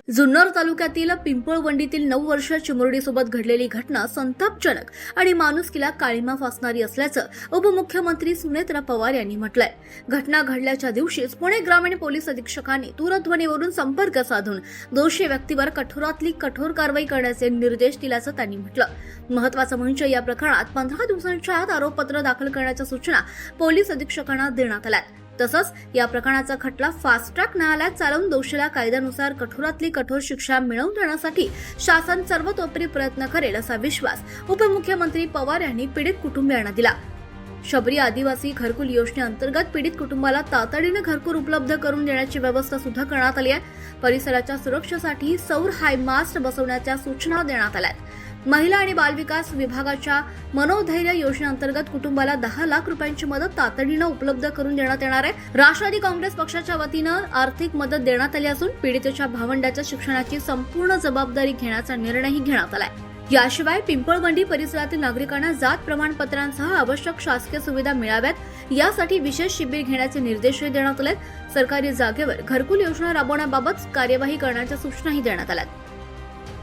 जुन्नर तालुक्यातील पिंपळवंडीतील 9 वर्षीय चिमुरडीसोबत घडलेली घटना संतापजनक आणि माणुसकीला काळिमा फासणारी असल्याचं उपमुख्यमंत्री सुनेत्रा पवार यांनी म्हटलंय। घटना घडल्याच्या दिवशीच पुणे ग्रामीण पोलीस अधीक्षकांनी दूरध्वनीवरून संपर्क साधून दोषी व्यक्तीवर कठोरातली कठोर कारवाई करण्याचे निर्देश दिल्याचं त्यांनी म्हटलं। महत्त्वाचं म्हणजे या प्रकरणात 15 दिवसांच्या आत आरोपपत्र दाखल करण्याच्या सूचना पोलीस अधीक्षकांना देण्यात आल्या। तसंच या प्रकरणाचा खटला फास्ट ट्रॅक न्यायालयात चालवून दोषीला कायद्यानुसार कठोरातली कठोर शिक्षा मिळवून देण्यासाठी शासन सर्वतोपरी प्रयत्न करेल असा विश्वास उपमुख्यमंत्री पवार यांनी पीडित कुटुंबियांना दिला। शबरी आदिवासी घरकुल योजनेअंतर्गत पीडित कुटुंबाला तातडीने घरकुल उपलब्ध करून देण्याची व्यवस्था सुद्धा करण्यात आली आहे। परिसराच्या सुरक्षेसाठी सौर हायमास्ट बसवण्याच्या सूचना देण्यात आल्या आहेत। महिला आणि बालविकास विभागाच्या मनोधैर्य योजनेअंतर्गत कुटुंबाला 10 लाख रुपयांची मदत तातडीने उपलब्ध करून देण्यात येणार आहे। राष्ट्रवादी काँग्रेस पक्षाच्या वतीनं आर्थिक मदत देण्यात आली असून पीडितेच्या भावंडाच्या शिक्षणाची संपूर्ण जबाबदारी घेण्याचा निर्णयही घेण्यात आलाय। याशिवाय पिंपळवंडी परिसरातील नागरिकांना जात प्रमाणपत्रांसह आवश्यक शासकीय सुविधा मिळाव्यात यासाठी विशेष शिबिर घेण्याचे निर्देशही देण्यात आले। सरकारी जागेवर घरकुल योजना राबवण्याबाबत कार्यवाही करण्याच्या सूचनाही देण्यात आल्या।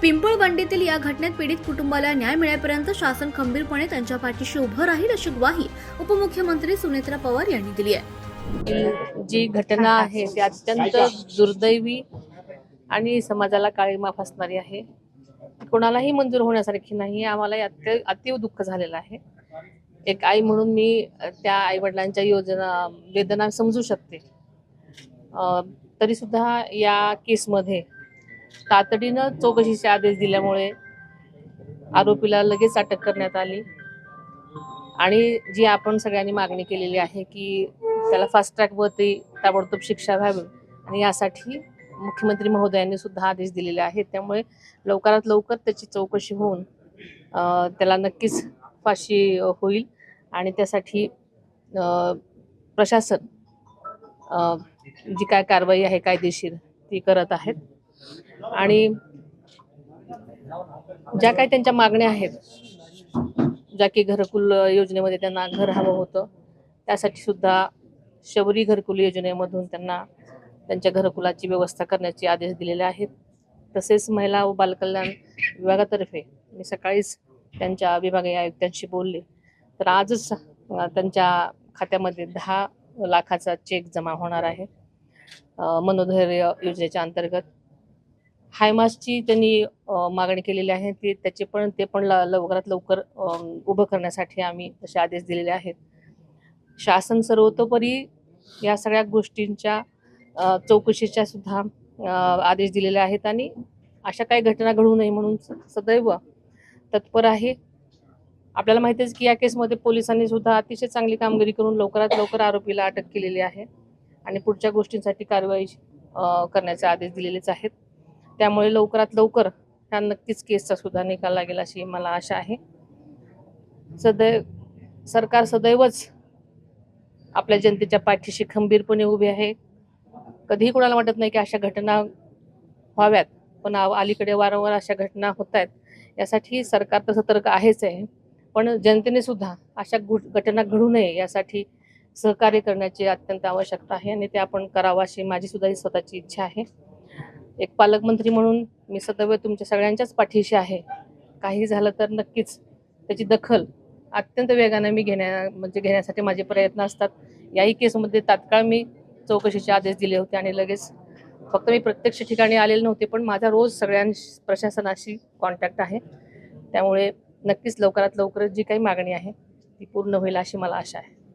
पिंपळवंडीतील या घटनेत पीडित कुटुंबाला न्याय मिळेपर्यंत शासन खंबीरपणे त्यांच्या पाठीशी उभं राहील अशी ग्वाही उपमुख्यमंत्री सुनेत्रा पवार यांनी दिली आहे। जी घटना आहे ती अत्यंत दुर्दैवी आणि समाजाला काळिमा फासणारी आहे। कोणालाही मंजूर होण्यासारखी नाही। आम्हाला अतिव दुःख झालेलं आहे। एक आई म्हणून मी त्या आई वडिलांच्या वेदना समजू शकते। तरी सुद्धा या केसमध्ये तातडीनं चौकशीचे आदेश दिल्यामुळे आरोपीला लगेच अटक करण्यात आली आणि जी आपण सगळ्यांनी मागणी केलेली आहे की त्याला फास्ट ट्रॅक वरती ताबडतोब शिक्षा व्हावी आणि यासाठी मुख्यमंत्री महोदयांनी सुद्धा आदेश दिलेले आहेत। त्यामुळे लवकरात लवकर त्याची चौकशी होऊन त्याला नक्कीच फाशी होईल आणि त्यासाठी प्रशासन जी काय कारवाई आहे कायदेशीर ती करत आहेत आणि ज्या काही त्यांच्या मागण्या आहेत, ज्या की घरकुल योजनेमध्ये त्यांना घर हवं होतं त्यासाठी सुद्धा शबरी घरकुल योजनेमधून त्यांना त्यांच्या घरकुलाची व्यवस्था करण्याचे आदेश दिलेले आहेत। तसेच महिला व बालकल्याण विभागातर्फे मी सकाळीच त्यांच्या विभागीय आयुक्तांशी बोलले तर आजच त्यांच्या खात्यामध्ये 10 लाखाचा चेक जमा होणार आहे। मनोधैर्य योजनेच्या अंतर्गत हायमास्टची त्यांनी मागणी केलेली आहे ते पण लवकरात लवकर उभं करण्यासाठी आम्ही तसे आदेश दिलेले आहेत। शासन सर्वतोपरी या सगळ्या गोष्टींच्या चौकशीच्या सुद्धा आदेश दिलेले आहेत आणि अशा काही घटना घडू नये म्हणून सदैव तत्पर आहे। आपल्याला माहितीच की या केसमध्ये पोलिसांनी सुद्धा अतिशय चांगली कामगिरी करून लवकरात लवकर आरोपीला अटक केलेली आहे आणि पुढच्या गोष्टींसाठी कारवाई करण्याचे आदेश दिलेलेच आहेत। त्यामुळे लवकरात लवकर ह्या नक्कीच केसचा सुद्धा निकाल लागेल अशी मला आशा आहे। सरकार सदैवच आपल्या जनतेच्या पाठीशी खंबीरपणे उभे आहे। कधीही कोणाला वाटत नाही की अशा घटना व्हाव्यात, पण अलीकडे वारंवार अशा घटना होत आहेत यासाठी सरकार तर सतर्क आहेच आहे, पण जनतेने सुद्धा अशा घटना घडू नये यासाठी सहकार्य करण्याची अत्यंत आवश्यकता आहे आणि ते आपण करावं अशी माझी सुद्धा ही स्वतःची इच्छा आहे। एक पालकमंत्री म्हणून मी सदैव तुमच्या सगळ्यांच्याच पाठीशी आहे। काही झालं तर नक्कीच त्याची दखल अत्यंत वेगाने मी घेण्यासाठी माझे प्रयत्न असतात। याही केसमध्ये तात्काळ मी चौकशीचे आदेश दिले होते आणि लगेच फक्त मी प्रत्यक्ष ठिकाणी आलेले नव्हते, पण माझा रोज प्रशासनाशी कॉन्टॅक्ट आहे। त्यामुळे नक्कीच लवकरात लवकर जी काही मागणी आहे ती पूर्ण होईल अशी मला आशा आहे।